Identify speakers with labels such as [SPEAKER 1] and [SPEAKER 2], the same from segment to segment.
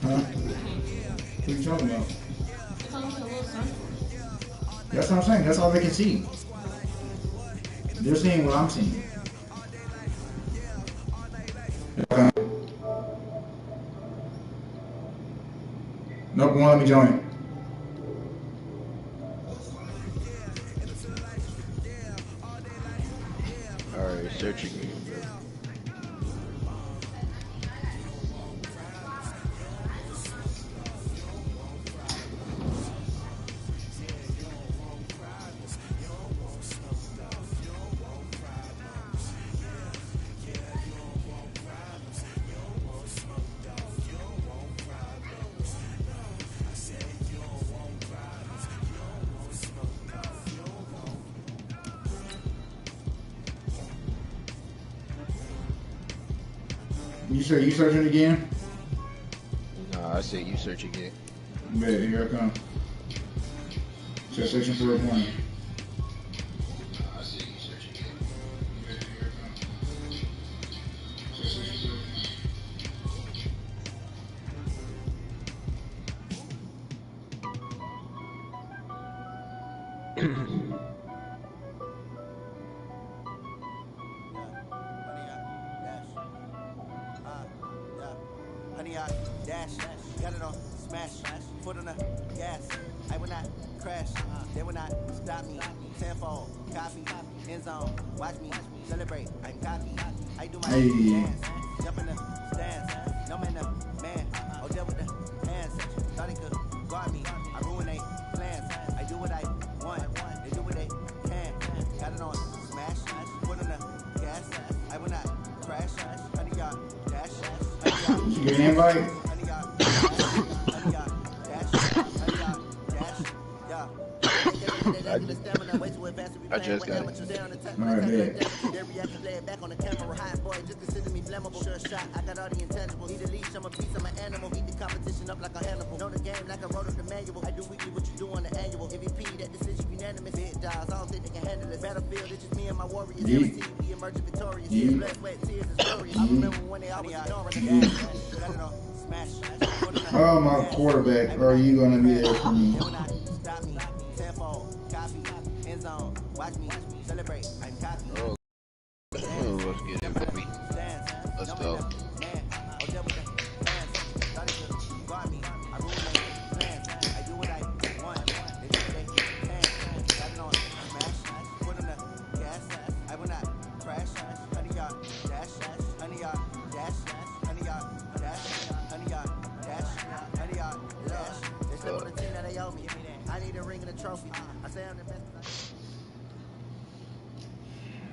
[SPEAKER 1] Huh? What are you talking about?
[SPEAKER 2] It's almost a little circle.
[SPEAKER 1] That's what I'm saying. That's all they can see. They're seeing what I'm seeing. Nope, won't let me join.
[SPEAKER 3] Alright, searching.
[SPEAKER 1] You say you searching again?
[SPEAKER 3] Nah, I say you searching it.
[SPEAKER 1] Bet, here I come. Just searching for a point. You get an invite?
[SPEAKER 3] I just got it.
[SPEAKER 1] Alright, bet. Oh, my quarterback, are you gonna be there for me?
[SPEAKER 3] Oh, let's get it, baby. Let's go.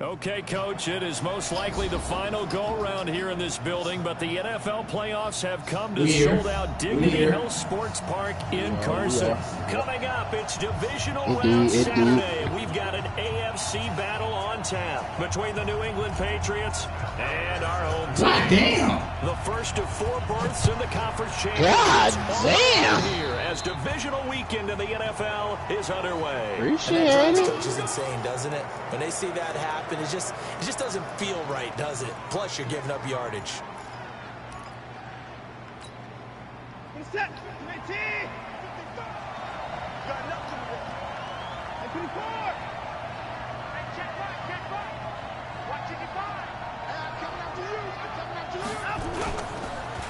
[SPEAKER 4] Okay, Coach, it is most likely the final go-around here in this building, but the NFL playoffs have come to sold-out Dignity Hill Sports Park in Carson. Coming up, it's Divisional Round Saturday, and we've got an AFC battle on tap between the New England Patriots and our home team.
[SPEAKER 1] God damn!
[SPEAKER 4] The first of 4 berths in the conference championship.
[SPEAKER 3] God damn!
[SPEAKER 4] Here as divisional weekend in the NFL is underway.
[SPEAKER 3] Appreciate
[SPEAKER 5] And that
[SPEAKER 3] it.
[SPEAKER 5] coach is insane, doesn't it? When they see that happen, it just doesn't feel right, does it? Plus, you're giving up yardage.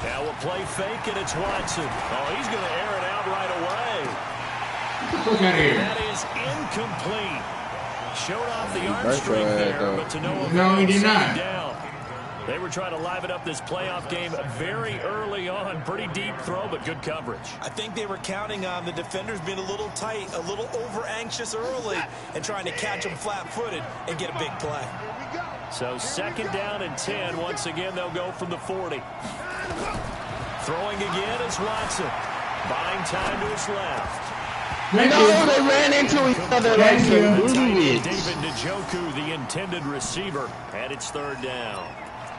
[SPEAKER 4] Now we'll play fake, and it's Watson. Oh, he's going to air it out right away.
[SPEAKER 1] Look at here.
[SPEAKER 4] That is incomplete. Showed off the arm strength there, but to no avail.
[SPEAKER 1] No, he did not.
[SPEAKER 4] Down. They were trying to liven up this playoff game very early on. Pretty deep throw, but good coverage.
[SPEAKER 5] I think they were counting on the defenders being a little tight, a little over-anxious early, and trying to catch them flat-footed and get a big play.
[SPEAKER 4] So 2nd down and 10. Once again, they'll go from the 40. Throwing again is Watson. Buying time to his left.
[SPEAKER 1] Thank
[SPEAKER 3] No,
[SPEAKER 1] you.
[SPEAKER 3] they ran into each other like
[SPEAKER 1] Thank you.
[SPEAKER 3] some idiots.
[SPEAKER 4] David Njoku, the intended receiver, and it's 3rd down.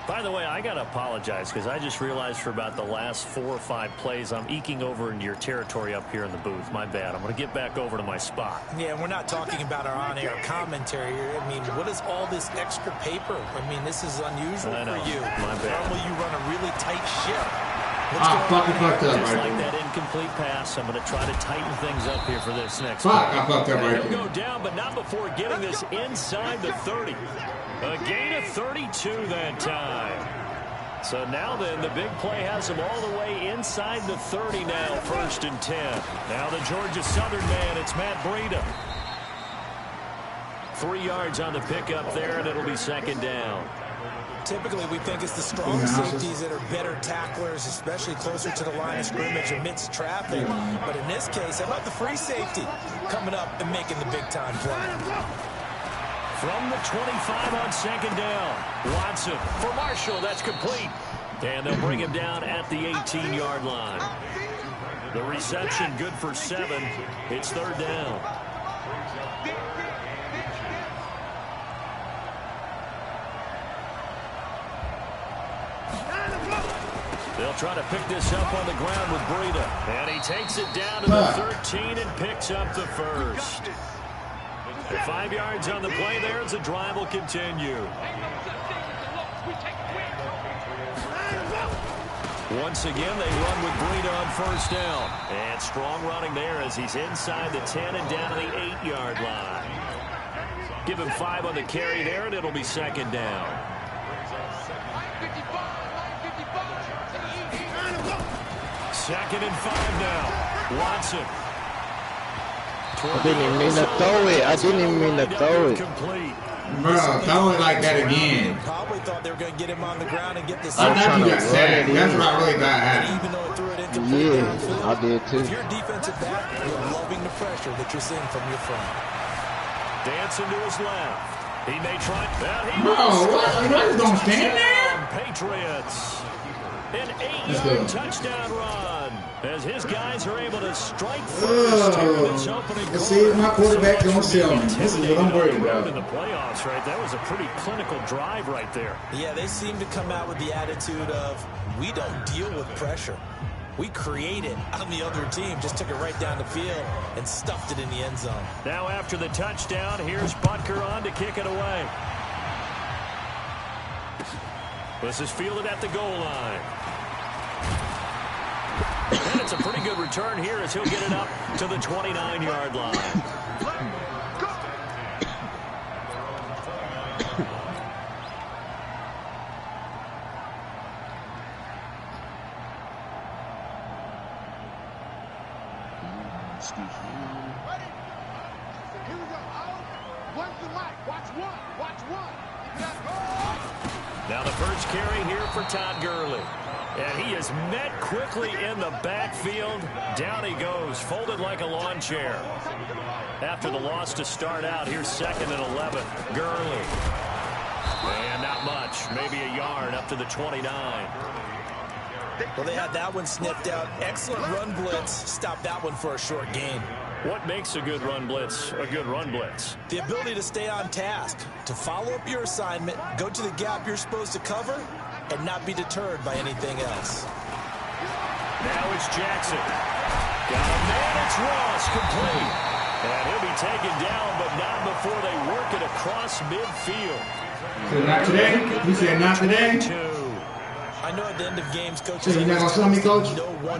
[SPEAKER 4] By the way, I got to apologize because I just realized for about the last 4 or 5 plays, I'm eking over into your territory up here in the booth. My bad. I'm going to get back over to my spot.
[SPEAKER 5] Yeah, we're not talking about our on-air commentary here. I mean, what is all this extra paper? I mean, this is unusual for you.
[SPEAKER 4] My bad.
[SPEAKER 5] Normally, you run a really tight ship.
[SPEAKER 1] Fucking fucked up
[SPEAKER 4] Just
[SPEAKER 1] right
[SPEAKER 4] like
[SPEAKER 1] there.
[SPEAKER 4] that incomplete pass, I'm going to try to tighten things up here for this next
[SPEAKER 1] Fuck,
[SPEAKER 4] one.
[SPEAKER 1] I fucked up right
[SPEAKER 4] He'll
[SPEAKER 1] there.
[SPEAKER 4] go down, but not before getting this inside the 30. A gain of 32 that time. So now then, the big play has him all the way inside the 30 now, 1st and 10. Now the Georgia Southern man, it's Matt Breida. 3 yards on the pickup there, and it'll be 2nd down.
[SPEAKER 5] Typically, we think it's the strong safeties that are better tacklers, especially closer to the line of scrimmage amidst traffic. But in this case, how about the free safety coming up and making the big-time play?
[SPEAKER 4] From the 25 on 2nd down, Watson for Marshall. That's complete. And they'll bring him down at the 18-yard line. The reception good for 7. It's 3rd down. They'll try to pick this up on the ground with Breida. And he takes it down to the 13 and picks up the 1st. 5 yards on the play there as the drive will continue. Once again, they run with Breida on 1st down. And strong running there as he's inside the 10 and down to the 8-yard line. Give him 5 on the carry there, and it'll be 2nd down. 2nd and 5 now. Watson.
[SPEAKER 6] I didn't even mean to throw it. I didn't even mean to throw it.
[SPEAKER 4] Complete.
[SPEAKER 1] Bro, throw it like that again.
[SPEAKER 5] Probably thought they were going to get him on the ground and get this.
[SPEAKER 1] I thought you got sacked. That's what I really got happening.
[SPEAKER 5] Even though it threw it incomplete.
[SPEAKER 6] Yeah, I did too.
[SPEAKER 5] If you're a defensive back, you're loving the pressure that you're seeing from your front.
[SPEAKER 4] Dancing to his left. He may try.
[SPEAKER 1] Bro, what? You just don't stand there?
[SPEAKER 4] Patriots. An 8-yard touchdown run as his guys are able to strike first here in this opening quarter.
[SPEAKER 1] See, my quarterback don't sell me. This is what I'm worried about.
[SPEAKER 4] In the playoffs, right? That was a pretty clinical drive right there.
[SPEAKER 5] Yeah, they seem to come out with the attitude of, we don't deal with pressure. We create it on the other team. Just took it right down the field and stuffed it in the end zone.
[SPEAKER 4] Now after the touchdown, here's Butker on to kick it away. This is fielded at the goal line. And it's a pretty good return here as he'll get it up to the 29-yard line. Now the first carry here for Todd Gurley. And he is met quickly in the backfield. Down he goes, folded like a lawn chair. After the loss to start out, here's 2nd and 11. Gurley. And not much, maybe a yard up to the 29.
[SPEAKER 5] Well, they had that one sniffed out. Excellent run blitz. Stopped that one for a short gain.
[SPEAKER 4] What makes a good run blitz a good run blitz?
[SPEAKER 5] The ability to stay on task, to follow up your assignment, go to the gap you're supposed to cover, and not be deterred by anything else.
[SPEAKER 4] Now it's Jackson. Got a man, it's Ross, complete. And he'll be taken down, but not before they work it across midfield.
[SPEAKER 1] So not today? You said not today?
[SPEAKER 5] I know at the end of games, coaches...
[SPEAKER 1] So you're not going to sue me, Coach?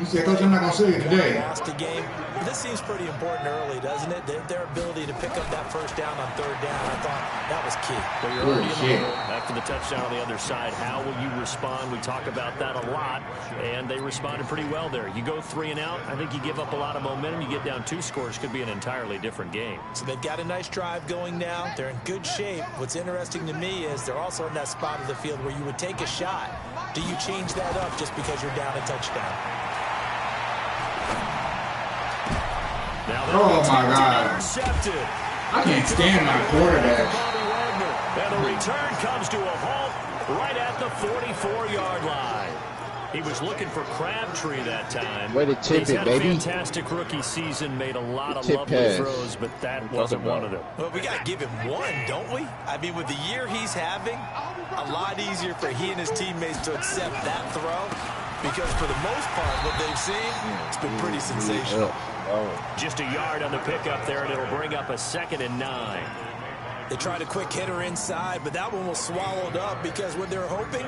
[SPEAKER 1] You said, Coach, I'm not going to sue you today.
[SPEAKER 5] Lost a game. But this seems pretty important early, doesn't it? Their ability to pick up that 1st down on 3rd down, I thought that was key.
[SPEAKER 4] Well, you're already in the hole after the touchdown on the other side. How will you respond? We talk about that a lot, and they responded pretty well there. You go 3 and out, I think you give up a lot of momentum. You get down 2 scores, could be an entirely different game.
[SPEAKER 5] So they've got a nice drive going now. They're in good shape. What's interesting to me is they're also in that spot of the field where you would take a shot. Do you change that up just because you're down a touchdown?
[SPEAKER 4] Now
[SPEAKER 1] oh my God.
[SPEAKER 4] Intercepted.
[SPEAKER 1] I can't stand my quarterback.
[SPEAKER 4] And the return comes to a halt right at the 44-yard line. He was looking for Crabtree that time.
[SPEAKER 6] Way to tip
[SPEAKER 4] He's
[SPEAKER 6] it,
[SPEAKER 4] had
[SPEAKER 6] baby.
[SPEAKER 4] A fantastic rookie season, made a lot of lovely throws, but that wasn't one of them.
[SPEAKER 5] Well, we got to give him one, don't we? I mean, with the year he's having, a lot easier for he and his teammates to accept that throw, because for the most part, what they've seen, it's been pretty sensational.
[SPEAKER 4] Just a yard on the pickup there, and it'll bring up a 2nd and 9.
[SPEAKER 5] They tried a quick hitter inside, but that one was swallowed up because what they're hoping,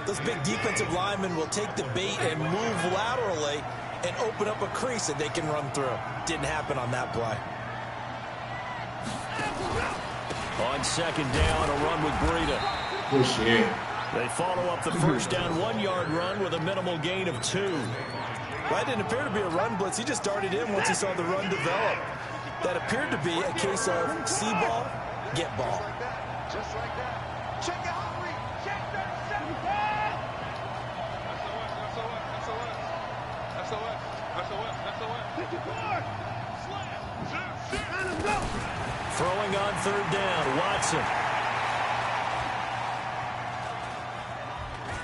[SPEAKER 5] those big defensive linemen will take the bait and move laterally and open up a crease that they can run through. Didn't happen on that play.
[SPEAKER 4] On second down, a run with Breida.
[SPEAKER 1] Good shit.
[SPEAKER 4] They follow up the first down 1-yard run with a minimal gain of 2.
[SPEAKER 5] That didn't appear to be a run blitz. He just darted in once he saw the run develop. That appeared to be a case of see ball, get ball.
[SPEAKER 7] Just like that. Check out three. Check that.
[SPEAKER 4] Throwing on third down, Watson.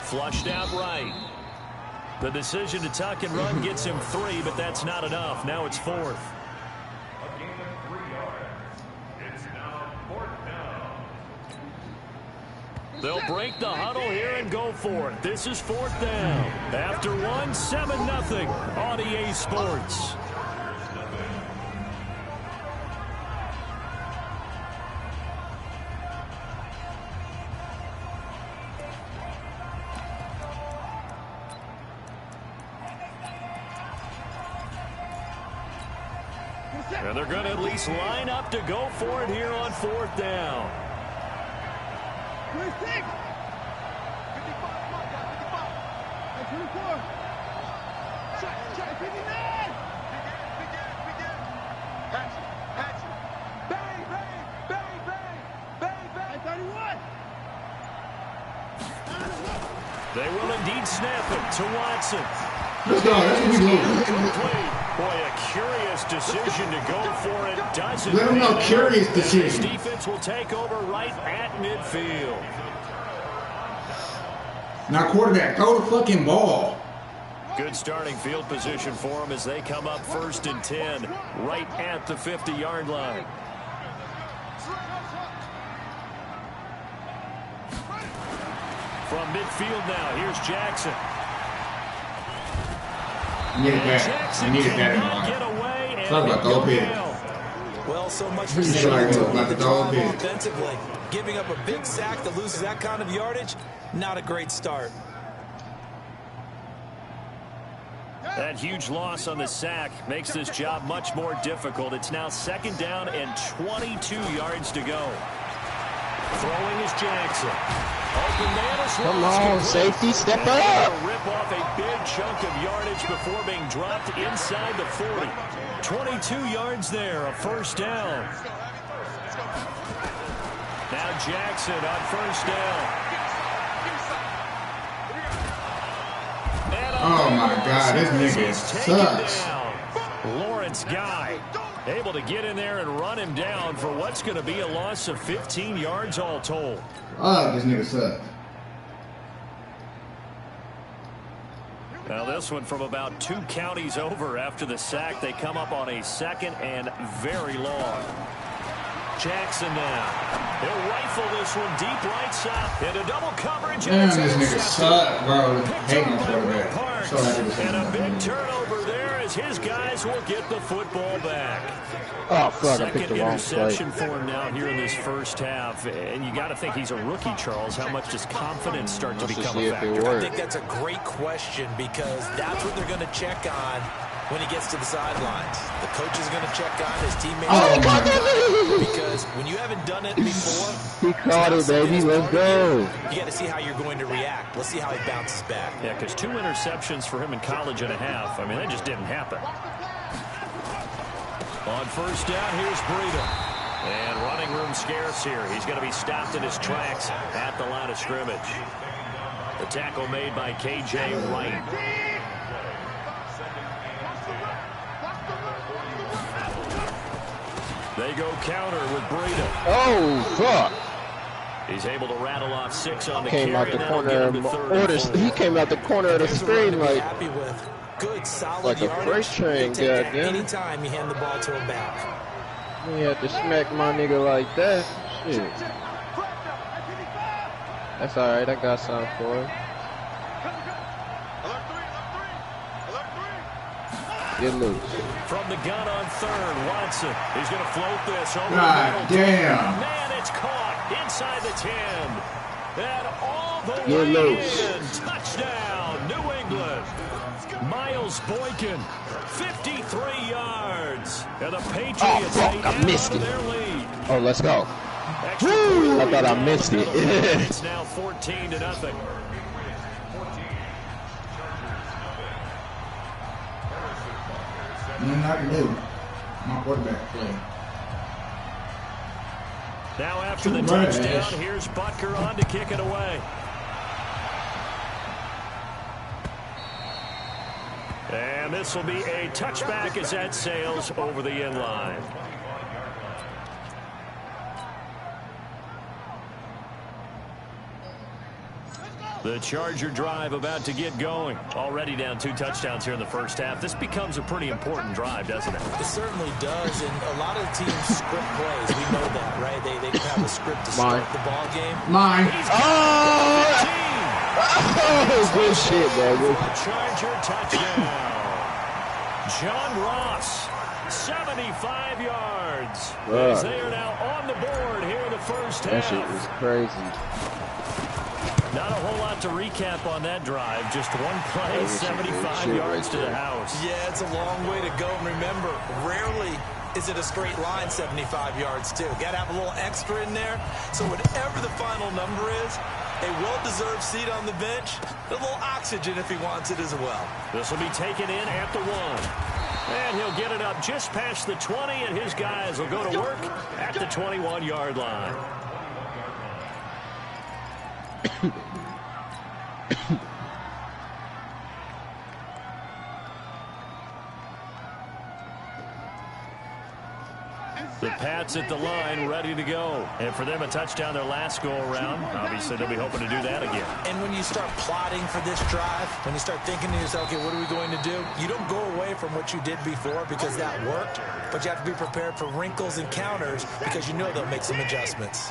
[SPEAKER 4] Flushed out right. The decision to tuck and run gets him 3, but that's not enough. Now it's 4th. They'll break the huddle here and go for it. This is 4th down. After 1, 7-0 on EA Sports. And they're going to at least line up to go for it here on 4th down.
[SPEAKER 7] 56. 55. 54. Check. 59. Begin. Hatch it. Bang. 31.
[SPEAKER 4] They will indeed snap it to Watson.
[SPEAKER 1] Let's go. That's what we do.
[SPEAKER 4] Boy, a curious decision to go for it. Doesn't
[SPEAKER 1] Let them know curious decision.
[SPEAKER 4] This defense will take over right at midfield.
[SPEAKER 1] Now, quarterback, throw the fucking ball.
[SPEAKER 4] Good starting field position for them as they come up 1st and 10, right at the 50-yard line. From midfield now, here's Jackson.
[SPEAKER 1] Needed that. I needed that in my Talk about throw big.
[SPEAKER 5] Well, so much for offensively. Giving up a big sack that loses that kind of yardage, not a great start.
[SPEAKER 4] That huge loss on the sack makes this job much more difficult. It's now 2nd down and 22 yards to go. Throwing is Jackson. Open man is
[SPEAKER 6] Come on, safety, step up.
[SPEAKER 4] Rip off a big chunk of yardage before being dropped inside the 40. 22 yards there, a 1st down. Now Jackson on 1st down.
[SPEAKER 1] Oh my God, this nigga sucks.
[SPEAKER 4] Lawrence Guy able to get in there and run him down for what's going to be a loss of 15 yards all told.
[SPEAKER 1] Oh, this nigga sucks.
[SPEAKER 4] Now this one from about 2 counties over after the sack. They come up on a 2nd and very long. Jackson now. He'll rifle this one deep right side. Into double coverage.
[SPEAKER 1] Damn, this nigga sucks, bro. Hate my quarterback. So happy to see
[SPEAKER 4] And a
[SPEAKER 1] him.
[SPEAKER 4] big turnover there as his guys will get the football back.
[SPEAKER 6] Oh, fuck, I picked
[SPEAKER 4] Second
[SPEAKER 6] the wrong
[SPEAKER 4] interception
[SPEAKER 6] play.
[SPEAKER 4] for him now here in this 1st half. And you got to think he's a rookie, Charles. How much does confidence start to
[SPEAKER 6] Let's
[SPEAKER 4] become
[SPEAKER 6] see
[SPEAKER 4] a
[SPEAKER 6] if it
[SPEAKER 4] factor?
[SPEAKER 5] I
[SPEAKER 6] works.
[SPEAKER 5] think that's a great question because that's what they're going to check on when he gets to the sidelines. The coach is going to check on his teammates.
[SPEAKER 1] Oh, my
[SPEAKER 5] Because when you haven't done it before,
[SPEAKER 6] He caught it, baby. Let's go.
[SPEAKER 5] you got to see how you're going to react. Let's see how he bounces back.
[SPEAKER 4] Yeah, because 2 interceptions for him in college and a half. I mean, that just didn't happen. On 1st down, here's Breida. And running room scarce here. He's going to be stopped in his tracks at the line of scrimmage. The tackle made by K.J. Wright. They go counter with Breida.
[SPEAKER 6] Oh, fuck.
[SPEAKER 4] He's able to rattle off 6 on the
[SPEAKER 6] Came out
[SPEAKER 4] carry.
[SPEAKER 6] the
[SPEAKER 4] That'll
[SPEAKER 6] corner
[SPEAKER 4] get him
[SPEAKER 6] of
[SPEAKER 4] to 3rd and
[SPEAKER 6] orders.
[SPEAKER 4] 4.
[SPEAKER 6] He came out the corner of the
[SPEAKER 5] Here's what I'm
[SPEAKER 6] screen
[SPEAKER 5] gonna be
[SPEAKER 6] like
[SPEAKER 5] happy with. Good, solid
[SPEAKER 6] like a
[SPEAKER 5] yardage.
[SPEAKER 6] freight train,
[SPEAKER 5] They take it
[SPEAKER 6] goddamn.
[SPEAKER 5] anytime you hand the ball to him back.
[SPEAKER 6] he had to smack my nigga like that. Shit. That's alright, I got something for him. Get loose.
[SPEAKER 4] From the gun on 3rd, Watson. He's going to float this over the
[SPEAKER 1] God
[SPEAKER 4] middle.
[SPEAKER 1] damn.
[SPEAKER 4] Man, It's caught inside the 10. And all the
[SPEAKER 6] Get
[SPEAKER 4] way
[SPEAKER 6] loose.
[SPEAKER 4] in. Touchdown, New England. Miles Boykin, 53 yards. And the Patriots
[SPEAKER 6] fuck, I missed it.
[SPEAKER 4] their lead.
[SPEAKER 6] Oh, let's go.
[SPEAKER 4] Extra
[SPEAKER 6] Woo! I thought I
[SPEAKER 4] point
[SPEAKER 6] missed it.
[SPEAKER 4] It's now 14-0.
[SPEAKER 1] Nothing I can do. My quarterback play.
[SPEAKER 4] Now after the
[SPEAKER 1] Right,
[SPEAKER 4] touchdown,
[SPEAKER 1] Ash.
[SPEAKER 4] here's Butker on to kick it away. And this will be a touchback as that sails over the end line. The Charger drive about to get going. Already down 2 touchdowns here in the first half. This becomes a pretty important drive, doesn't it?
[SPEAKER 5] It certainly does, and a lot of teams script plays. We know that, right? They have a script to start the ball game.
[SPEAKER 1] Mine.
[SPEAKER 6] Oh, good shit, bro.
[SPEAKER 4] Charger touchdown. John Ross, 75 yards. As they are now on the board here in the first half.
[SPEAKER 6] That shit was crazy.
[SPEAKER 4] Not a whole lot to recap on that drive. Just one play, 75 yards to the house.
[SPEAKER 5] Yeah, it's a long way to go. And remember, rarely is it a straight line 75 yards, too. Got to have a little extra in there. So whatever the final number is, a well-deserved seat on the bench, a little oxygen if he wants it as well.
[SPEAKER 4] This will be taken in at the 1. And he'll get it up just past the 20, and his guys will go to work at the 21-yard line. The Pats at the line, ready to go. And for them, a touchdown their last go-around. Obviously, they'll be hoping to do that again.
[SPEAKER 5] And when you start plotting for this drive, when you start thinking to yourself, okay, what are we going to do? You don't go away from what you did before because that worked, but you have to be prepared for wrinkles and counters because you know they'll make some adjustments.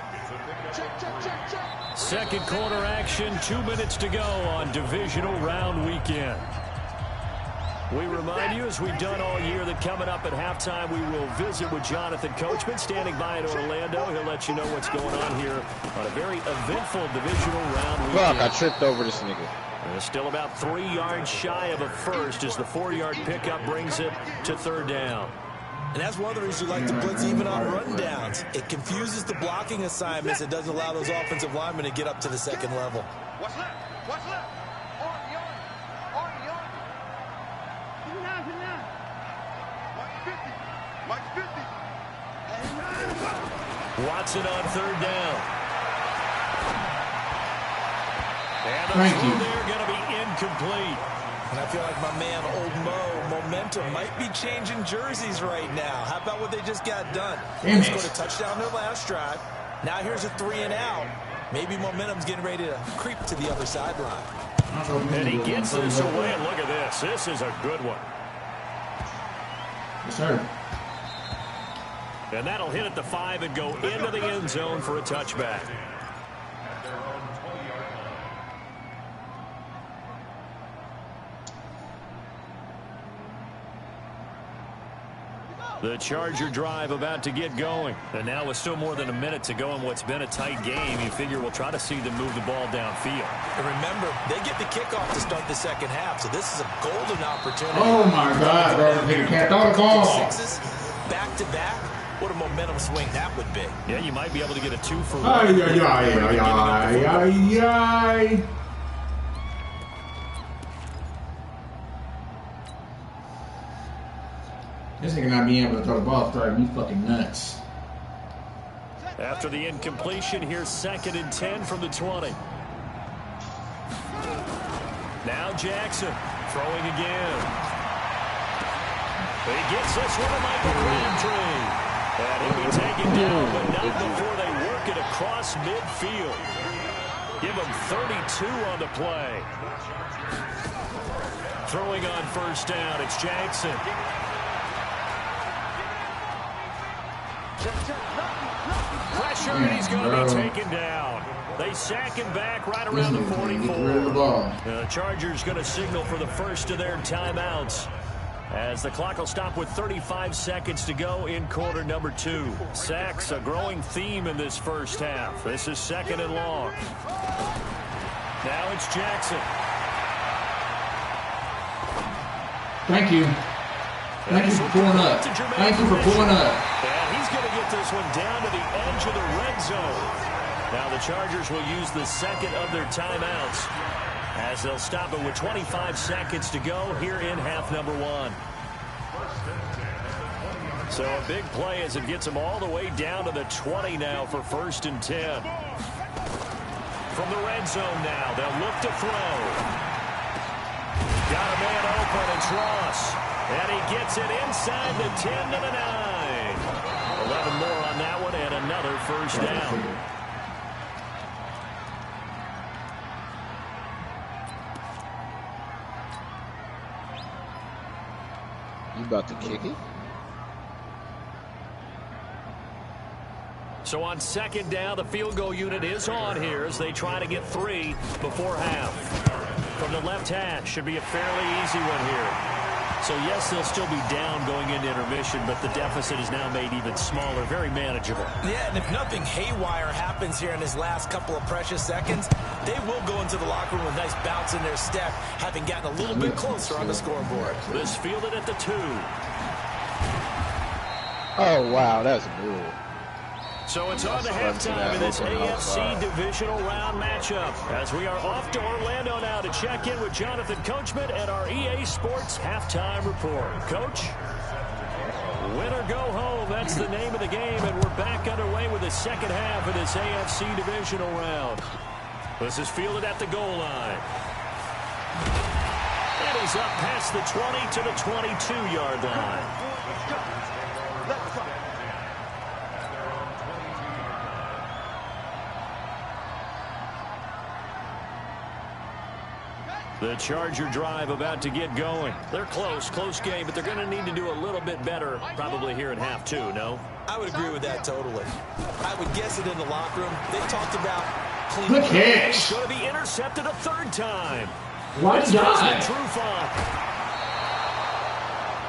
[SPEAKER 4] Second quarter action, 2 minutes to go on divisional round weekend. We remind you, as we've done all year, that coming up at halftime, we will visit with Jonathan Coachman, standing by in Orlando. He'll let you know what's going on here on a very eventful divisional round weekend.
[SPEAKER 6] Fuck, I tripped over this nigga.
[SPEAKER 4] Still about 3 yards shy of a first as the 4-yard pickup brings it to 3rd down.
[SPEAKER 5] And that's one of the reasons you like to blitz even on rundowns. It confuses the blocking assignments. It doesn't allow those offensive linemen to get up to the second level.
[SPEAKER 7] What's left? What's left? Mike's 50.
[SPEAKER 4] Watson on 3rd down. And the
[SPEAKER 1] Thank
[SPEAKER 4] throw
[SPEAKER 1] you.
[SPEAKER 4] there going to be incomplete.
[SPEAKER 5] And I feel like my man, Old Mo, momentum might be changing jerseys right now. How about what they just got done?
[SPEAKER 1] Damn
[SPEAKER 5] They
[SPEAKER 1] it.
[SPEAKER 5] scored a touchdown their last drive. Now here's a 3 and out. Maybe momentum's getting ready to creep to the other sideline.
[SPEAKER 4] And he gets this away, and look at this. This is a good one.
[SPEAKER 1] Yes, sir.
[SPEAKER 4] And that'll hit at the 5 and go into the end zone for a touchback. The Charger drive about to get going. And now with still more than a minute to go in what's been a tight game, you figure we'll try to see them move the ball downfield.
[SPEAKER 5] And remember, they get the kickoff to start the second half, so this is a golden opportunity.
[SPEAKER 1] Oh my God, bro. You can't throw the ball.
[SPEAKER 5] Sixes, back-to-back. What a momentum swing that would be.
[SPEAKER 4] Yeah, you might be able to get a 2 for 1.
[SPEAKER 1] Ay, ay, ay, ay, ay, ay. This nigga not being able to throw the ball straight me fucking nuts.
[SPEAKER 4] After the incompletion, here's 2nd and 10 from the 20. Now Jackson throwing again. He gets this one to Michael Crabtree. And he'll be taken down, but not before they work it across midfield. Give him 32 on the play. Throwing on 1st down, it's Jackson. Pressure, and he's going to be taken down. They sack him back right around the 44. The Chargers going to signal for the first of their timeouts as the clock will stop with 35 seconds to go in quarter number 2. Sacks, a growing theme in this first half. This is 2nd and long. Now it's Jackson.
[SPEAKER 1] Thank you. Thank you for pulling up. Thank you for pulling up.
[SPEAKER 4] And he's going to get this one down to the edge of the red zone. Now the Chargers will use the second of their timeouts as they'll stop it with 25 seconds to go here in half number 1. So a big play as it gets them all the way down to the 20 now for 1st and 10. From the red zone now, they'll look to throw. Got a man open, it's Ross. And he gets it inside the 10 to the 9. 11 more on that one and another first down.
[SPEAKER 6] You about to kick it?
[SPEAKER 4] So on 2nd down, the field goal unit is on here as they try to get 3 before half. From the left hash, should be a fairly easy one here. So yes, they'll still be down going into intermission, but the deficit is now made even smaller, very manageable.
[SPEAKER 5] Yeah, and if nothing haywire happens here in his last couple of precious seconds, they will go into the locker room with a nice bounce in their step, having gotten a little bit closer on the scoreboard.
[SPEAKER 4] This fielded at the 2.
[SPEAKER 6] Oh, wow, that's good.
[SPEAKER 4] So it's on to halftime in this AFC divisional round matchup as we are off to Orlando now to check in with Jonathan Coachman at our EA Sports Halftime Report. Coach, win or go home, that's the name of the game, and we're back underway with the second half of this AFC divisional round. This is fielded at the goal line. And he's up past the 20 to the 22-yard line.
[SPEAKER 7] Let's go.
[SPEAKER 4] The Charger drive about to get going. They're close game, but they're going to need to do a little bit better probably here in half 2, no?
[SPEAKER 5] I would agree with that totally. I would guess it in the locker room. They talked about clean.
[SPEAKER 1] Good catch.
[SPEAKER 4] He's going to be intercepted a 3rd time.
[SPEAKER 1] What a guy.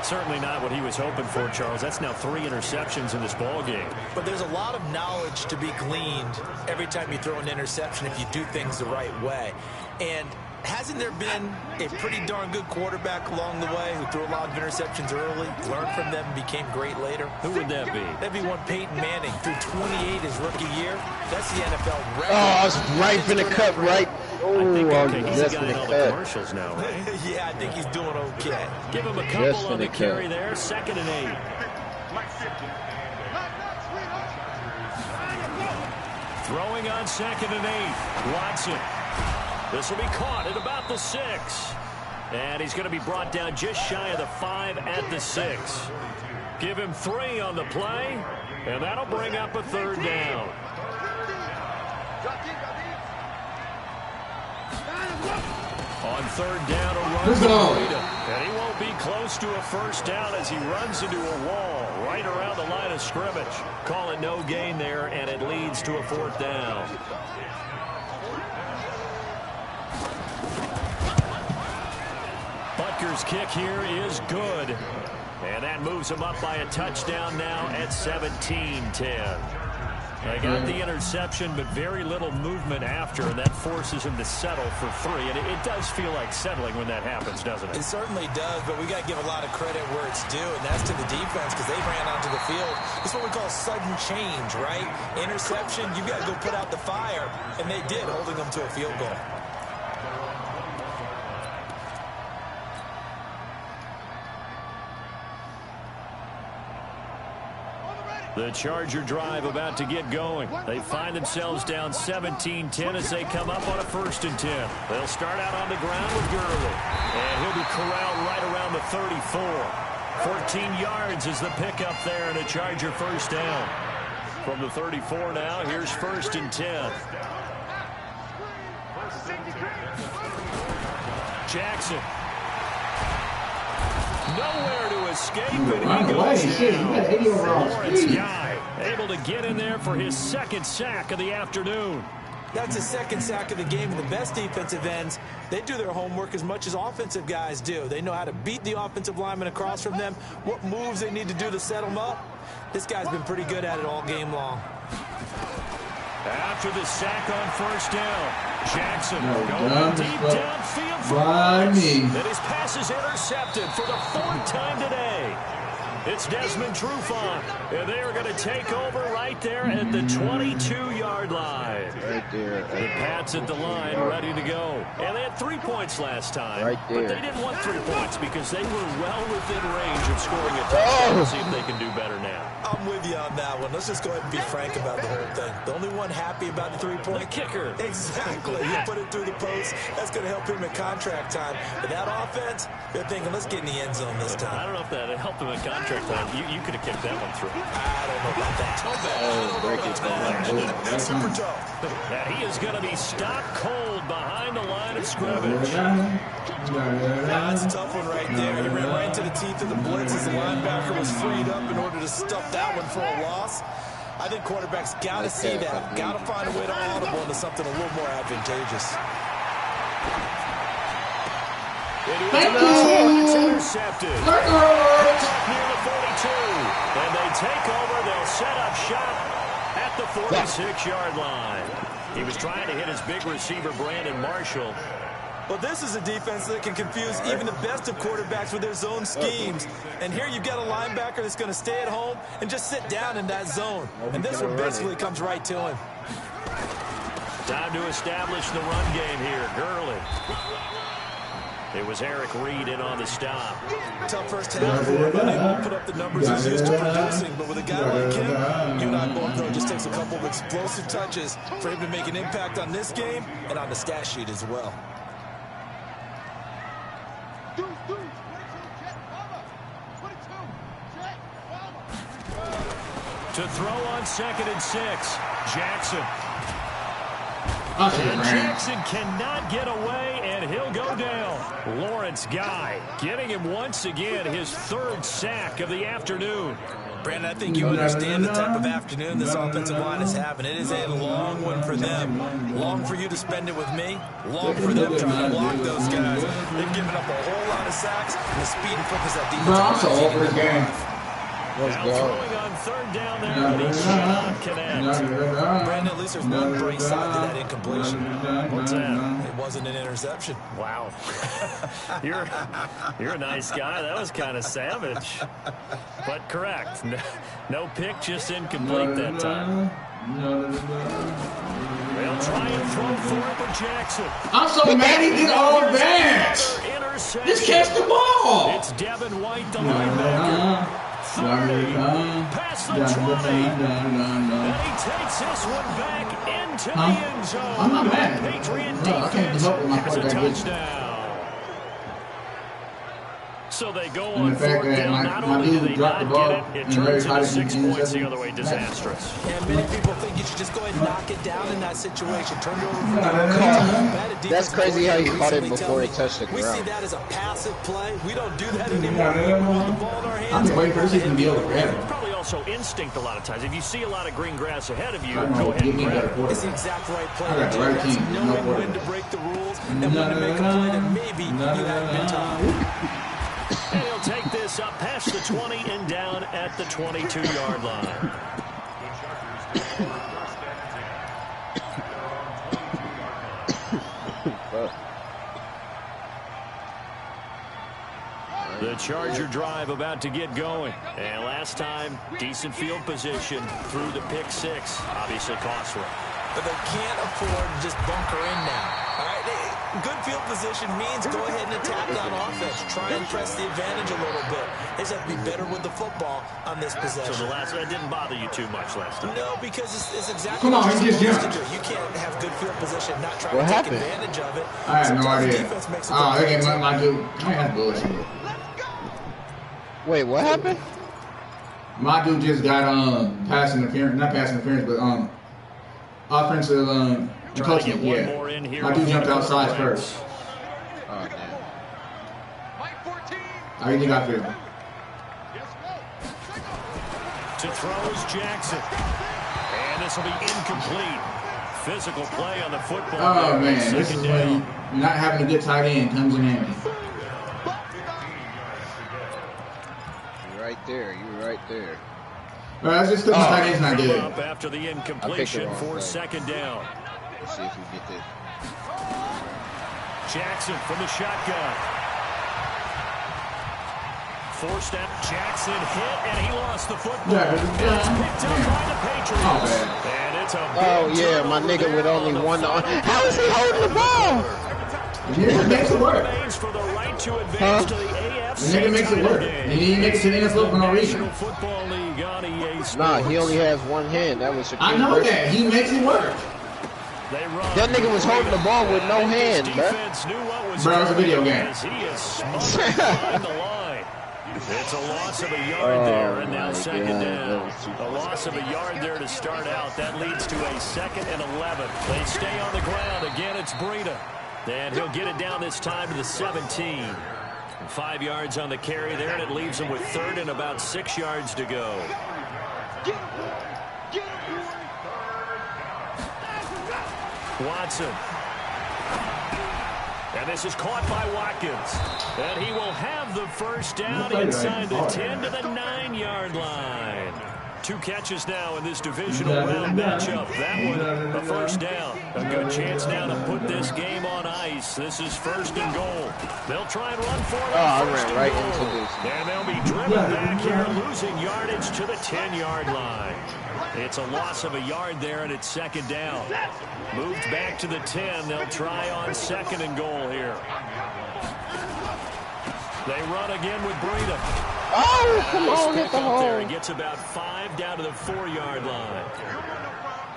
[SPEAKER 4] Certainly not what he was hoping for, Charles. That's now 3 interceptions in this ball game.
[SPEAKER 5] But there's a lot of knowledge to be gleaned every time you throw an interception if you do things the right way. And hasn't there been a pretty darn good quarterback along the way who threw a lot of interceptions early, learned from them, and became great later?
[SPEAKER 4] Who would that be?
[SPEAKER 5] That'd be one Peyton Manning, threw 28 his rookie year. That's the NFL record.
[SPEAKER 6] Oh, I was right in the cut, right? Oh,
[SPEAKER 4] he's a guy in all the commercials now, right?
[SPEAKER 5] Yeah, I think he's doing okay.
[SPEAKER 4] Give him a couple on the carry there. 2nd and 8. Throwing on 2nd and 8. Watson. This will be caught at about the 6. And he's going to be brought down just shy of the 5 at the 6. Give him 3 on the play, and that'll bring up a 3rd down. On 3rd down, a run. And he won't be close to a first down as he runs into a wall right around the line of scrimmage. Call it no gain there, and it leads to a 4th down. Butker's kick here is good. And that moves him up by a touchdown now at 17-10. They got the interception, but very little movement after, and that forces him to settle for 3. And it does feel like settling when that happens, doesn't it?
[SPEAKER 5] It certainly does, but we got to give a lot of credit where it's due, and that's to the defense because they ran onto the field. It's what we call sudden change, right? Interception, you got to go put out the fire, and they did, holding them to a field goal.
[SPEAKER 4] The Charger drive about to get going. They find themselves down 17-10 as they come up on a 1st and 10. They'll start out on the ground with Gurley. And he'll be corralled right around the 34. 14 yards is the pickup there and a Charger first down. From the 34 now, here's 1st and 10. Jackson. Nowhere to escape, and he goes down. Lawrence Guy able to get in there for his 2nd sack of the afternoon.
[SPEAKER 5] That's his second sack of the game, and the best defensive ends, they do their homework as much as offensive guys do. They know how to beat the offensive lineman across from them, what moves they need to do to set them up. This guy's been pretty good at it all game long.
[SPEAKER 4] After the sack on first down, Jackson going deep downfield for
[SPEAKER 1] me.
[SPEAKER 4] and his pass is intercepted for the 4th time today. It's Desmond Trufant, and they are going to take over right there at the 22-yard line.
[SPEAKER 6] Right there.
[SPEAKER 4] The Pats at the line, ready to go. And they had 3 points last time.
[SPEAKER 6] Right there.
[SPEAKER 4] But they didn't want 3 points because they were well within range of scoring a touchdown. Let's see if they can do better now.
[SPEAKER 5] I'm with you on that one. Let's just go ahead and be frank about the whole thing. The only one happy about the 3-point
[SPEAKER 4] The kicker.
[SPEAKER 5] Exactly. You put it through the post. That's going to help him at contract time. But that offense, they're thinking, let's get in the end zone this time.
[SPEAKER 4] I don't know if that helped them at contract time. You could have kicked that one through.
[SPEAKER 5] I don't know about that. Super toe.
[SPEAKER 4] Now he is going to be stopped cold behind the line of scrimmage.
[SPEAKER 5] That's a tough one right there. He ran right into the teeth of the blitz as the linebacker was freed up in order to stuff that one for a loss. I think quarterbacks got to see that. Got to find a way to audible into something a little more advantageous.
[SPEAKER 4] It's intercepted. Near the 42. And they take over. They'll set up shop at the 46-yard line. He was trying to hit his big receiver, Brandon Marshall.
[SPEAKER 5] Well, this is a defense that can confuse even the best of quarterbacks with their zone schemes. And here you've got a linebacker that's going to stay at home and just sit down in that zone. And this one basically comes right to him.
[SPEAKER 4] Time to establish the run game here. Gurley. It was Eric Reed in on the stop.
[SPEAKER 5] Tough first half for him. Unable to put up the numbers he's used to producing. But with a guy like him, you and I both know it just takes a couple of explosive touches for him to make an impact on this game and on the stat sheet as well.
[SPEAKER 4] To throw on 2nd and 6. Jackson.
[SPEAKER 1] And
[SPEAKER 4] Jackson cannot get away, and he'll go down. Lawrence Guy getting him once again his 3rd sack of the afternoon.
[SPEAKER 5] Brandon, I think you understand the type of afternoon this offensive line is having. It is a long one for them. Long for you to spend it with me. Long for them trying to block those guys. They've given up a whole lot of sacks, and the speed and quickness that defense.
[SPEAKER 1] Bro, I'm so over this game.
[SPEAKER 4] Now throwing on 3rd down there, but he cannot connect.
[SPEAKER 5] Brandon, at least there's one bright side to that incompletion.
[SPEAKER 4] What's that?
[SPEAKER 5] It wasn't an interception.
[SPEAKER 4] Wow. You're a nice guy. That was kind of savage. But correct. No pick, just incomplete that time. They'll try and throw for it with Jackson.
[SPEAKER 1] I'm so mad he did all that. Just catch the ball.
[SPEAKER 4] It's Devin White, the linebacker. 30, past the 20, and he takes this one back into the end zone.
[SPEAKER 1] I'm not mad.
[SPEAKER 4] Patriot
[SPEAKER 1] No, I can't
[SPEAKER 4] defense
[SPEAKER 1] help with my
[SPEAKER 4] has a
[SPEAKER 1] quarterback.
[SPEAKER 4] touchdown. So they go
[SPEAKER 1] And
[SPEAKER 4] on
[SPEAKER 1] the fact
[SPEAKER 4] 4th
[SPEAKER 1] that
[SPEAKER 4] down.
[SPEAKER 1] my
[SPEAKER 4] Not only do
[SPEAKER 1] dude
[SPEAKER 4] they
[SPEAKER 1] dropped the
[SPEAKER 4] not
[SPEAKER 1] ball
[SPEAKER 4] get it, it
[SPEAKER 1] and
[SPEAKER 4] turns
[SPEAKER 1] Larry
[SPEAKER 4] into
[SPEAKER 1] Cotty
[SPEAKER 4] 6
[SPEAKER 1] didn't
[SPEAKER 4] points the
[SPEAKER 1] intercept
[SPEAKER 4] other way.
[SPEAKER 1] it.
[SPEAKER 4] Disastrous.
[SPEAKER 5] And many people think you should just go ahead and knock it down in that situation. Turn it over for the
[SPEAKER 6] That's crazy how he caught it before it touched the
[SPEAKER 5] We see
[SPEAKER 6] ground.
[SPEAKER 5] that as a passive play. We don't do that anymore. We want the ball in our hands.
[SPEAKER 1] I've been waiting for this season to be able to grab it.
[SPEAKER 4] Probably also instinct a lot of times. If you see a lot of green grass ahead of you,
[SPEAKER 1] I don't
[SPEAKER 4] go
[SPEAKER 1] know,
[SPEAKER 4] ahead
[SPEAKER 1] give
[SPEAKER 4] and
[SPEAKER 1] me a better
[SPEAKER 4] grab it.
[SPEAKER 5] It's the
[SPEAKER 1] quarterback.
[SPEAKER 5] exact right play
[SPEAKER 1] I got
[SPEAKER 5] to
[SPEAKER 1] the
[SPEAKER 5] do.
[SPEAKER 1] right
[SPEAKER 5] That's
[SPEAKER 1] team, no
[SPEAKER 5] knowing when
[SPEAKER 1] quarterback.
[SPEAKER 5] to break the rules and when to make a play that maybe you haven't been taught.
[SPEAKER 4] And he'll take this up past the 20 and down at the 22-yard line. The Charger drive about to get going. And last time, decent field position through the pick 6. Obviously costly.
[SPEAKER 5] But they can't afford to just bunker in now. All right, good field position means go ahead and attack on offense. Try and press the advantage a little bit. They just have to be better with the football on this possession.
[SPEAKER 4] So that didn't bother you too much last time?
[SPEAKER 5] No, because it's exactly
[SPEAKER 1] Come on,
[SPEAKER 5] what
[SPEAKER 1] he
[SPEAKER 5] you're
[SPEAKER 1] just
[SPEAKER 5] supposed to
[SPEAKER 1] jumped.
[SPEAKER 5] do. You can't have good field position, not try
[SPEAKER 6] What
[SPEAKER 5] to
[SPEAKER 6] happened?
[SPEAKER 5] take advantage of it.
[SPEAKER 1] I have no
[SPEAKER 5] Sometimes
[SPEAKER 1] idea.
[SPEAKER 5] defense makes a
[SPEAKER 1] Oh, they
[SPEAKER 5] difference.
[SPEAKER 1] gave my dude. Man, that's bullshit.
[SPEAKER 6] Wait, what happened?
[SPEAKER 1] My dude just got pass interference, not pass interference, but offensive
[SPEAKER 4] Trying to get
[SPEAKER 1] coaching.
[SPEAKER 4] one
[SPEAKER 1] Yeah,
[SPEAKER 4] more in here.
[SPEAKER 1] my dude jumped outside first.
[SPEAKER 6] Oh, damn.
[SPEAKER 1] How do you think I feel?
[SPEAKER 4] To throw is Jackson. And this will be incomplete. physical play on the football.
[SPEAKER 1] Oh man, this is when not having a good tight end comes in handy.
[SPEAKER 6] You're right there. You're right there.
[SPEAKER 1] Well, that's just because the tight end's not good.
[SPEAKER 4] Up after the incompletion for second down.
[SPEAKER 6] Let's see if we get this.
[SPEAKER 4] Jackson from the shotgun. Four-step Jackson hit, and he lost the football. And it's picked up by the Patriots. And it's a
[SPEAKER 6] yeah, my nigga with only one arm. How is he holding the ball?
[SPEAKER 1] He makes it work.
[SPEAKER 4] For the right to advance to the AFC.
[SPEAKER 1] The nigga makes it work. And he makes it in his look for no reason.
[SPEAKER 4] Football League on EA Sports.
[SPEAKER 6] Nah, he only has one hand. That was a
[SPEAKER 1] I know that. He makes it work.
[SPEAKER 6] That nigga was holding the ball with no hand, bro.
[SPEAKER 1] Bro, it's a video game.
[SPEAKER 4] He is smothering the line. It's a loss of a yard there, and now second down. A loss of a yard there to start out. That leads to a 2nd and 11. They stay on the ground. Again, it's Breida. And he'll get it down this time to the 17. 5 yards on the carry there, and it leaves him with 3rd and about 6 yards to go. Watson. And this is caught by Watkins. And he will have the first down inside the 10 to the 9-yard line. 2 catches now in this divisional round matchup. That one, a first down. A good chance now to put this game on ice. This is 1st and goal. They'll try and run for it.
[SPEAKER 6] I ran right into this.
[SPEAKER 4] And they'll be driven back here, losing yardage to the 10-yard line. It's a loss of a yard there, and it's 2nd down. Moved back to the 10. They'll try on 2nd and goal here. They run again with Breida.
[SPEAKER 6] Oh, come on, hit the hole.
[SPEAKER 4] He gets about 5 down to the 4-yard line.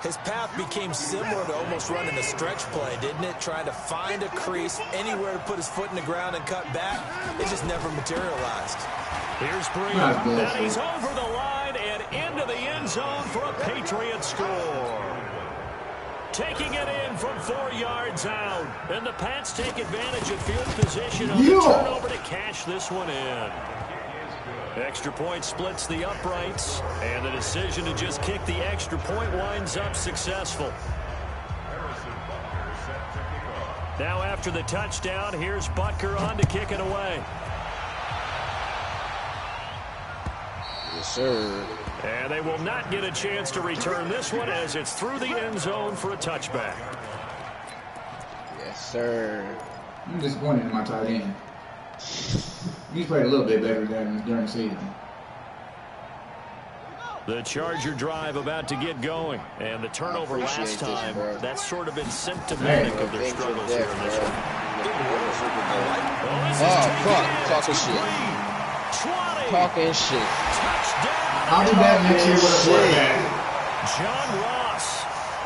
[SPEAKER 5] His path became similar to almost running a stretch play, didn't it? Trying to find a crease, anywhere to put his foot in the ground and cut back. It just never materialized.
[SPEAKER 4] Here's Breida. And he's over the line and into the end zone for a Patriot score. Taking it in from 4 yards out. And the Pats take advantage of field position on the turnover to cash this one in. Extra point splits the uprights, and the decision to just kick the extra point winds up successful. Now after the touchdown, here's Butker on to kick it away.
[SPEAKER 6] Yes, sir.
[SPEAKER 4] And they will not get a chance to return this one as it's through the end zone for a touchback.
[SPEAKER 6] Yes, sir.
[SPEAKER 1] I'm disappointed in my tight end. He's played a little bit better during the season.
[SPEAKER 4] The Charger drive about to get going. And the turnover last time, that's sort of been symptomatic of their struggles here in this one.
[SPEAKER 6] Oh, fuck. Talking shit. Talking shit.
[SPEAKER 1] I'll be back next year with a quarterback.
[SPEAKER 4] John Ross,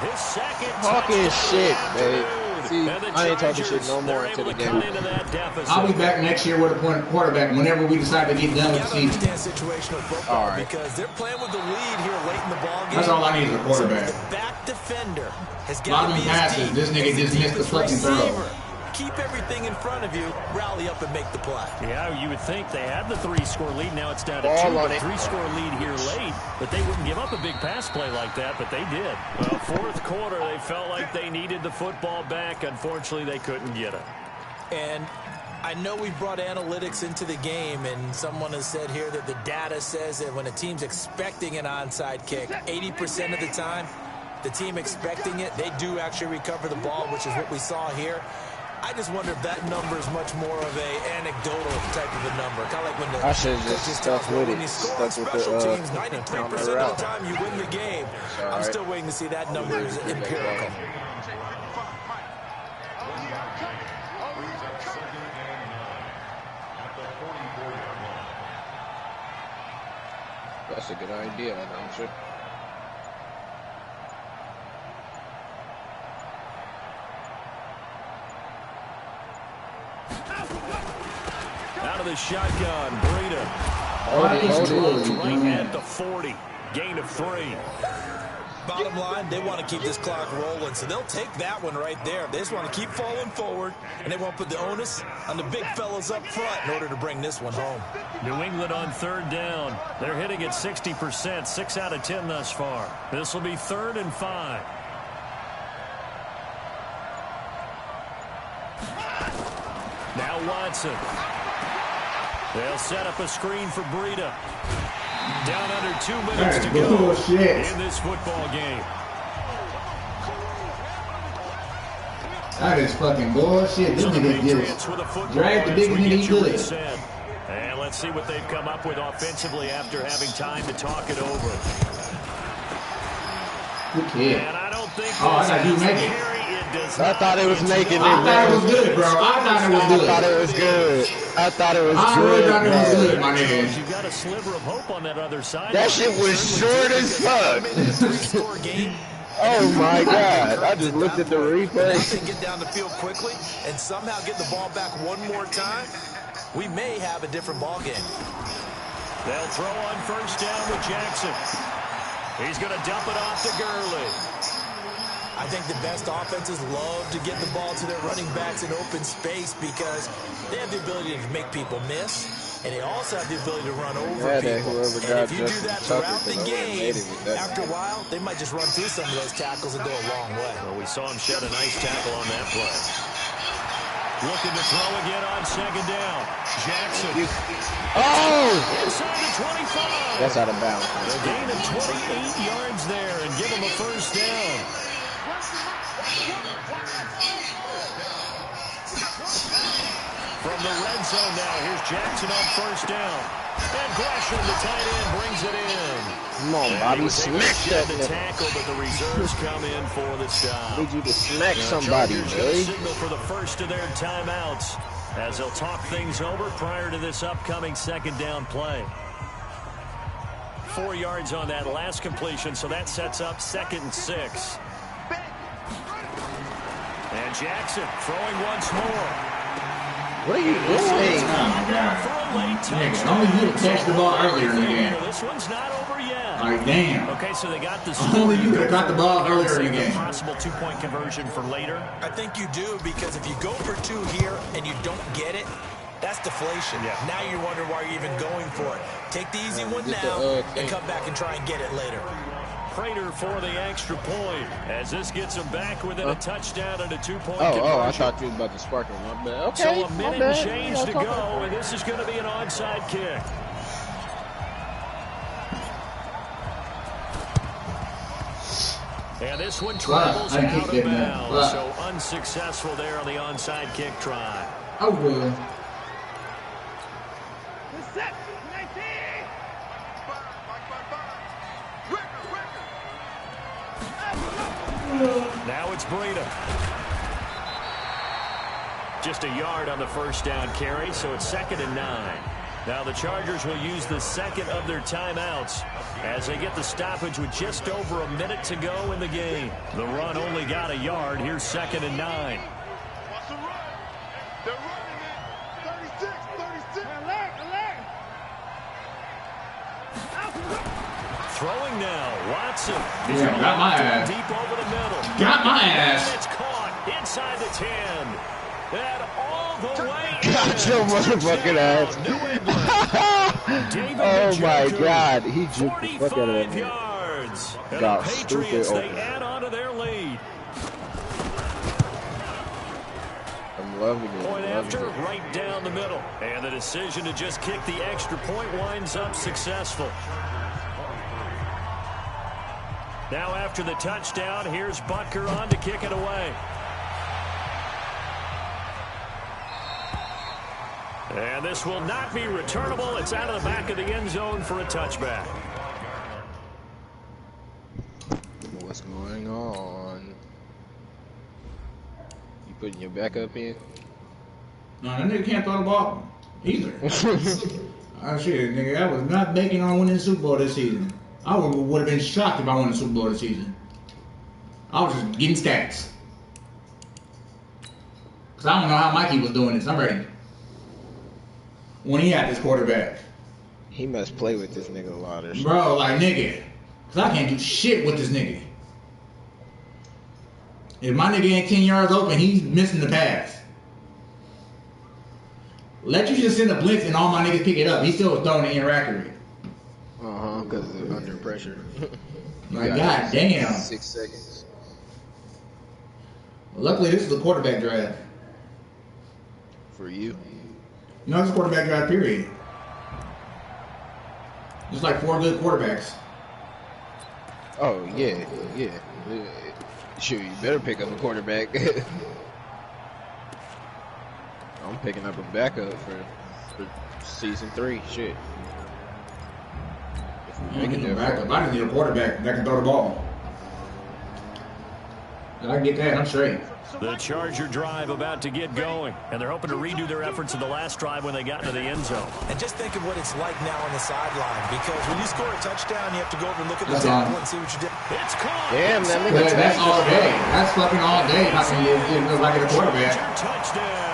[SPEAKER 4] his 2nd
[SPEAKER 6] talking shit, babe. See, I ain't talking shit no more until the game.
[SPEAKER 1] I'll be back next year with a quarterback whenever we decide to get done with the season.
[SPEAKER 5] Situational football, right. Because they're playing with the lead here late in the ball game.
[SPEAKER 1] That's all I need is a quarterback.
[SPEAKER 5] So the back defender has
[SPEAKER 1] got to be passes. This nigga just missed the fucking throw.
[SPEAKER 5] Keep everything in front of you, rally up and make the play.
[SPEAKER 4] Yeah, you would think they had the 3-score lead. Now it's down to 2, but 3-score lead here late. But they wouldn't give up a big pass play like that, but they did. Well, 4th quarter, they felt like they needed the football back. Unfortunately, they couldn't get it.
[SPEAKER 5] And I know we brought analytics into the game, and someone has said here that the data says that when a team's expecting an onside kick, 80% of the time, the team expecting it, they do actually recover the ball, which is what we saw here. I just wonder if that number is much more of a anecdotal type of a number. Kind of like when the
[SPEAKER 6] I should just stuck with it.
[SPEAKER 5] When you score on special teams, 93% of the time you win the game. I'm still waiting to see that number is empirical.
[SPEAKER 6] That's a good idea, I'm sure.
[SPEAKER 4] Out of the shotgun, Breida.
[SPEAKER 6] Hold
[SPEAKER 4] right at the 40. Gain of 3.
[SPEAKER 5] Bottom line, they want to keep this clock rolling, so they'll take that one right there. They just want to keep falling forward, and they won't put the onus on the big fellas up front in order to bring this one home.
[SPEAKER 4] New England on 3rd down. They're hitting at 60%, 6 out of 10 thus far. This will be 3rd and 5. Now Watson. They'll set up a screen for Breida. Down under 2 minutes to go in this football game.
[SPEAKER 1] That is fucking bullshit. This nigga just dragged the biggest nigga he could.
[SPEAKER 4] And let's see what they've come up with offensively after having time to talk it over.
[SPEAKER 1] Good kid.
[SPEAKER 4] And I don't think
[SPEAKER 1] I thought you make it.
[SPEAKER 6] I thought it was making it.
[SPEAKER 1] I thought it was good, bro. I thought it was good.
[SPEAKER 6] I thought it was good. I thought it was
[SPEAKER 1] I
[SPEAKER 6] good.
[SPEAKER 1] really thought it was good, my nigga.
[SPEAKER 4] You got a sliver of hope on that other side.
[SPEAKER 6] That shit was short as fuck.
[SPEAKER 5] Three-score game.
[SPEAKER 6] Oh my god. I just looked at the replay.
[SPEAKER 5] If they can get down the field quickly and somehow get the ball back one more time, we may have a different ball game.
[SPEAKER 4] They'll throw on first down with Jackson. He's going to dump it off to Gurley.
[SPEAKER 5] I think the best offenses love to get the ball to their running backs in open space because they have the ability to make people miss, and they also have the ability to run over people. And if you do that throughout the game, after a while, they might just run through some of those tackles and go a long way.
[SPEAKER 4] Well, we saw him shed a nice tackle on that play. Looking to throw again on second down. Jackson.
[SPEAKER 6] Oh!
[SPEAKER 4] Inside the 25.
[SPEAKER 6] That's out of bounds.
[SPEAKER 4] A gain of 28 yards there and give him a first down. From the red zone now, here's Jackson on first down. And Gresham, the tight end, brings it in.
[SPEAKER 6] Come on, Bobby, smack that
[SPEAKER 4] the tackle, but the reserves come in for the stop.
[SPEAKER 6] Need you to smack somebody, Billy.
[SPEAKER 4] Signal for the first of their timeouts as they'll talk things over prior to this upcoming second down play. 4 yards on that last completion, so that sets up 2nd and 6. And Jackson throwing once more.
[SPEAKER 6] What are you doing?
[SPEAKER 1] Oh my god. Nigga, only you to catch the ball earlier in the game.
[SPEAKER 4] This one's not over yet.
[SPEAKER 1] Like, damn.
[SPEAKER 4] Okay, so they got the
[SPEAKER 1] Only you could have caught the ball earlier in the game.
[SPEAKER 4] Possible 2-point conversion for later.
[SPEAKER 5] I think you do, because if you go for 2 here and you don't get it, that's deflation.
[SPEAKER 4] Yeah.
[SPEAKER 5] Now you're wondering why you're even going for it. Take the easy one now and come back and try and get it later.
[SPEAKER 4] Prater for the extra point as this gets him back within a touchdown and a 2-point conversion.
[SPEAKER 6] Oh, I thought you was about to spark him. My bad. Okay,
[SPEAKER 4] so a minute and change to go, and this is going to be an onside kick. And this one travels out of bounds, so unsuccessful there on the onside kick try.
[SPEAKER 1] Oh, well.
[SPEAKER 4] Now it's Breida. Just a yard on the first down carry, so it's 2nd and 9. Now the Chargers will use the second of their timeouts as they get the stoppage with just over a minute to go in the game. The run only got a yard. Here's 2nd and 9.
[SPEAKER 7] Watch the run. They're running it. 36, 36. Alert.
[SPEAKER 4] Throwing now, Watson.
[SPEAKER 1] Yeah, got my ass.
[SPEAKER 4] Deep over the middle.
[SPEAKER 1] Got my ass.
[SPEAKER 4] And it's caught inside the 10. And all the way.
[SPEAKER 6] Got your motherfucking ass. Oh my god, he juked the fuck out of that man.
[SPEAKER 4] Yards. And
[SPEAKER 6] Got
[SPEAKER 4] the Patriots,
[SPEAKER 6] stupid
[SPEAKER 4] they
[SPEAKER 6] open.
[SPEAKER 4] add on to their lead.
[SPEAKER 6] I'm loving it.
[SPEAKER 4] Point after, right down the middle. And the decision to just kick the extra point winds up successful. Now after the touchdown, here's Butker on to kick it away. And this will not be returnable. It's out of the back of the end zone for a touchback.
[SPEAKER 6] What's going on? You putting your backup in?
[SPEAKER 1] No, that nigga can't throw the ball either. Oh shit, nigga, I was not banking on winning the Super Bowl this season. I would have been shocked if I won the Super Bowl this season. I was just getting stats. Because I don't know how Mikey was doing this. I'm ready. When he had this quarterback.
[SPEAKER 6] He must play with this nigga a lot or something.
[SPEAKER 1] Bro, like, nigga. Because I can't do shit with this nigga. If my nigga ain't 10 yards open, he's missing the pass. Let you just send a blitz and all my niggas pick it up. He's still throwing it inaccurate.
[SPEAKER 6] Because they're under pressure.
[SPEAKER 1] Like, god damn.
[SPEAKER 6] 6 seconds.
[SPEAKER 1] Luckily, this is a quarterback draft.
[SPEAKER 6] For you?
[SPEAKER 1] No, it's a quarterback draft, period. There's like 4 good quarterbacks.
[SPEAKER 6] Oh, yeah. Sure, you better pick up a quarterback. I'm picking up a backup for season 3. Shit.
[SPEAKER 1] I need a backup. I just need a quarterback that can throw the ball. If I can get that, I'm straight.
[SPEAKER 4] The Charger drive about to get going, and they're hoping to redo their efforts in the last drive when they got into the end zone.
[SPEAKER 5] And just think of what it's like now on the sideline, because when you score a touchdown, you have to go over and look at the
[SPEAKER 1] That's
[SPEAKER 5] table
[SPEAKER 1] wrong.
[SPEAKER 5] and see what you did.
[SPEAKER 4] It's caught.
[SPEAKER 6] Damn, that nigga.
[SPEAKER 1] Yeah, that's all day. That's fucking all day. How can you look like a quarterback?
[SPEAKER 4] Touchdown.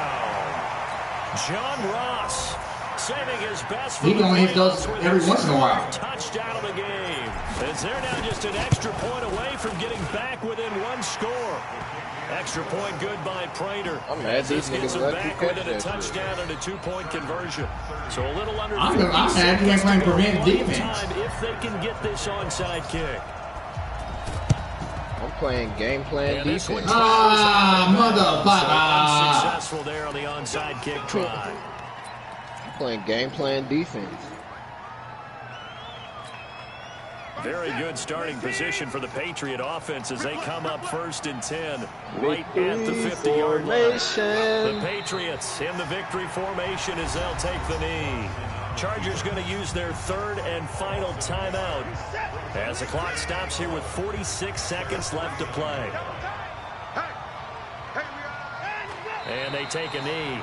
[SPEAKER 4] John Ross saving his best.
[SPEAKER 1] He can only hit those every once in a while.
[SPEAKER 4] Touchdown of the game. As they're now just an extra point away from getting back within 1 score. Extra point good by Prater.
[SPEAKER 6] I'm mad these
[SPEAKER 4] Gets
[SPEAKER 6] niggas
[SPEAKER 4] them
[SPEAKER 6] let you
[SPEAKER 4] back
[SPEAKER 6] catch
[SPEAKER 4] within a
[SPEAKER 6] that shit.
[SPEAKER 4] touchdown and a 2-point conversion. So a little under
[SPEAKER 1] I'm
[SPEAKER 4] 50
[SPEAKER 1] mad you ain't playing prevent defense.
[SPEAKER 4] time if they can get this onside kick.
[SPEAKER 6] I'm playing game plan
[SPEAKER 4] And this
[SPEAKER 6] defense.
[SPEAKER 4] one's
[SPEAKER 1] motherfucker.
[SPEAKER 4] unsuccessful there on the onside kick try.
[SPEAKER 6] I'm playing game plan defense.
[SPEAKER 4] Very good starting position for the Patriot offense as they come up 1st and 10 right at the 50-yard line. The Patriots in the victory formation as they'll take the knee. Chargers going to use their 3rd and final timeout as the clock stops here with 46 seconds left to play. And they take a knee.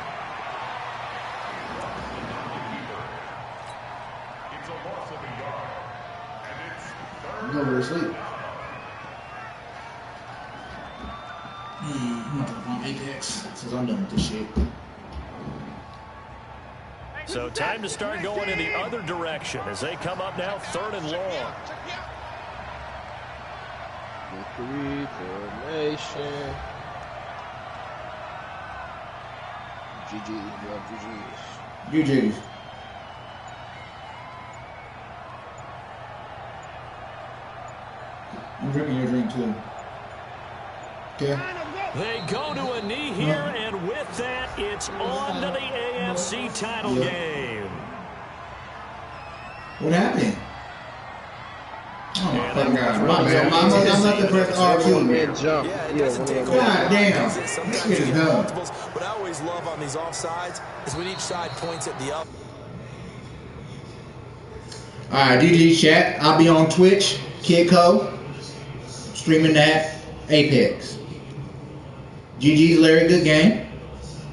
[SPEAKER 1] I'm going to sleep. I'm not on Apex since I'm done with this shit.
[SPEAKER 4] So time to start going in the other direction as they come up now 3rd and long.
[SPEAKER 6] Victory formation. GG's.
[SPEAKER 1] GG's. I'm drinking your drink too. Okay.
[SPEAKER 4] They go to a knee here, and with that, it's on to the AFC title game.
[SPEAKER 1] What happened? Oh my fucking God. I'm not the press R2.
[SPEAKER 6] Jump.
[SPEAKER 5] Yeah, it doesn't take all
[SPEAKER 1] God damn.
[SPEAKER 5] Sometimes
[SPEAKER 1] This shit
[SPEAKER 5] you
[SPEAKER 1] is
[SPEAKER 5] get
[SPEAKER 1] dumb.
[SPEAKER 5] multiples. What I always love on these offsides is when each side points at the up.
[SPEAKER 1] Alright, GG chat. I'll be on Twitch, Kidco, streaming that Apex. GG's Larry, good game.